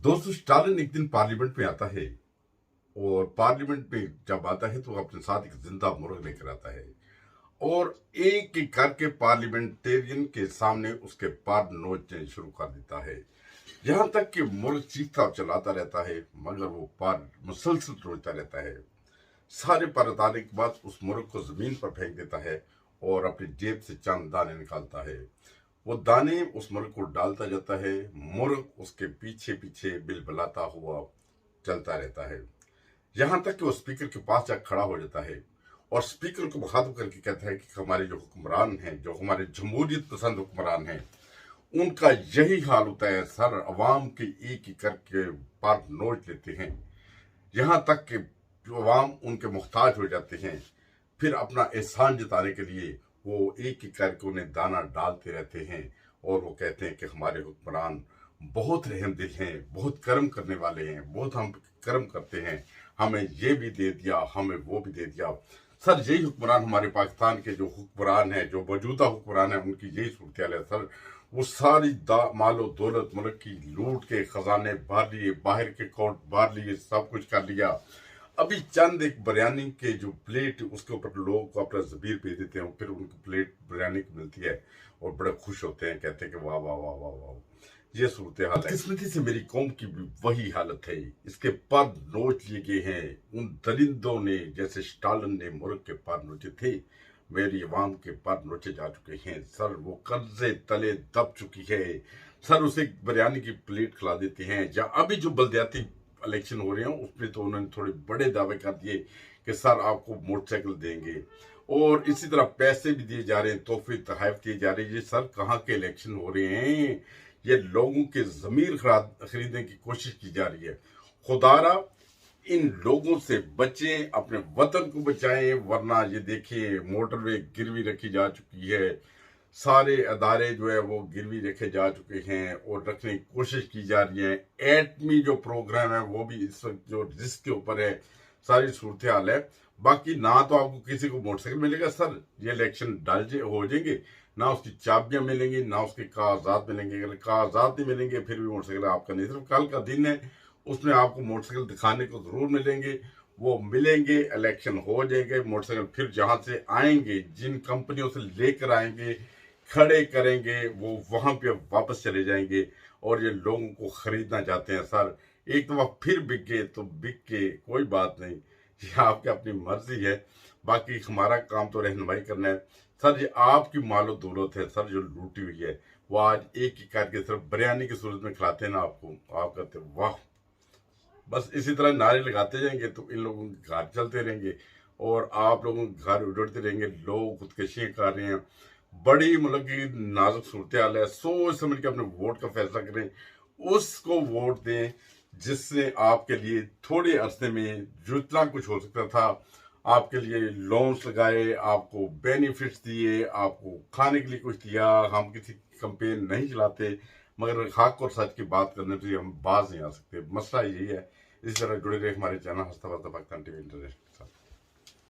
दोस्तों, स्टालिन एक दिन पार्लियामेंट में आता है और पार्लियामेंट में जब आता है तो अपने साथ एक जिंदा मुर्ग लेकर आता है और एक एक करके पार्लियामेंटेरियन के सामने उसके पार नोचने शुरू कर देता है। यहाँ तक कि मुर्ग चीखता चलाता रहता है मगर वो पार मुसलसल नोचता रहता है। सारे पार उतारने के बाद उस मुर्ग को जमीन पर फेंक देता है और अपनी जेब से चंद दाने निकालता है। वो दाने उस मुर्ग को डालता जाता है। मुर्ग उसके पीछे पीछे बिलबिलाता हुआ चलता रहता है, यहाँ तक कि वो स्पीकर के पास जाकर खड़ा हो जाता है और स्पीकर को मुखातिब करके कहता है कि हमारे जो हुक्मरान हैं, जो हमारे जमहूरियत पसंद हुक्मरान हैं, उनका यही हाल होता है सर। अवाम के एक एक करके पार नोच लेते हैं, यहाँ तक कि अवाम उनके मुख्ताज हो जाते हैं। फिर अपना एहसान जताने के लिए वो एक एक करके उन्हें दाना डालते रहते हैं और वो कहते हैं कि हमारे हुक्मरान बहुत रहमदिल हैं, बहुत कर्म करने वाले हैं, बहुत हम कर्म करते हैं, हमें ये भी दे दिया, हमें वो भी दे दिया। सर यही हुक्मरान हमारे पाकिस्तान के जो हुक्मरान हैं, जो मौजूदा हुक्मरान हैं, उनकी यही सूरत है सर। वो सारी मालो दौलत मुल्क की लूट के खजाने भर लिए, बाहर के कोर्ट भर लिए, सब कुछ कर लिया। अभी चंद एक बिरयानी के जो प्लेट उसके ऊपर लोगों को अपना जबीर भेज देते हैं, फिर उनको प्लेट बिरयानी की मिलती है और बड़े खुश होते हैं, कहते हैं कि वाह वाह वाह वाह वाह। ये सूरत हाल है। किस्मती से मेरी कौम की भी वही हालत है। इसके पर नोच लिए गए हैं उन दरिंदों ने, जैसे स्टालिन ने मुर्ग के पर नोचे थे, मेरी अवाम के पर नोचे जा चुके हैं सर। वो कर्जे तले दब चुकी है सर। उसे बिरयानी की प्लेट खिला देते हैं। या अभी जो बल्दियाती इलेक्शन हो रहे हैं उसमें तो उन्होंने थोड़े बड़े दावे कर दिए कि सर आपको मोटरसाइकिल देंगे और इसी तरह पैसे भी दिए जा रहे हैं, तोहफे तहफ दिए जा रहे हैं। ये सर कहाँ के इलेक्शन हो रहे हैं? ये लोगों के जमीर खरीदने की कोशिश की जा रही है। खुदारा इन लोगों से बचें, अपने वतन को बचाएं, वरना ये देखिए मोटरवे गिरवी रखी जा चुकी है, सारे अदारे जो है वो गिरवी रखे जा चुके हैं और रखने की कोशिश की जा रही है। एटमी जो प्रोग्राम है वो भी इस वक्त जो रिस्क के ऊपर है, सारी सूरत हाल है। बाकी ना तो आपको किसी को मोटरसाइकिल मिलेगा सर, ये इलेक्शन हो जाएंगे, ना उसकी चाबियां मिलेंगी, ना उसके कागजात मिलेंगे। अगर कागजात नहीं मिलेंगे फिर भी मोटरसाइकिल आपका नहीं। सिर्फ कल का दिन है, उसमें आपको मोटरसाइकिल दिखाने को जरूर मिलेंगे। वो मिलेंगे, इलेक्शन हो जाएंगे, मोटरसाइकिल फिर जहां से आएंगे, जिन कंपनियों से लेकर आएंगे, खड़े करेंगे, वो वहां पे वापस चले जाएंगे और ये लोगों को खरीदना चाहते हैं सर। एक दफा फिर बिक गए तो बिक के कोई बात नहीं, ये आपकी अपनी मर्जी है। बाकी हमारा काम तो रहनुमाई करना है सर। ये आपकी मालो दौलत है सर जो लूटी हुई है, वो आज एक ही करके सिर्फ बिरयानी की सूरत में खिलाते हैं ना आपको, आप कहते वाह। बस इसी तरह नारे लगाते जाएंगे तो इन लोगों के घर चलते रहेंगे और आप लोगों के घर उजड़ते रहेंगे। लोग खुदकशियां कर रहे हैं, बड़ी मतलब की नाजुक सूरत हाल है। सोच समझ के अपने वोट का फैसला करें, उसको वोट दें जिससे आपके लिए थोड़े अरसे में जितना कुछ हो सकता था, आपके लिए लोन्स लगाए, आपको बेनिफिट्स दिए, आपको खाने के लिए कुछ दिया। हम किसी कंपेन नहीं चलाते मगर हक और सच की बात करने से हम बाज नहीं आ सकते। मसला यही है। इसी तरह जुड़े रहे हमारे चैनल हस्ता पाकिस्तान टीवी इंटरनेशनल।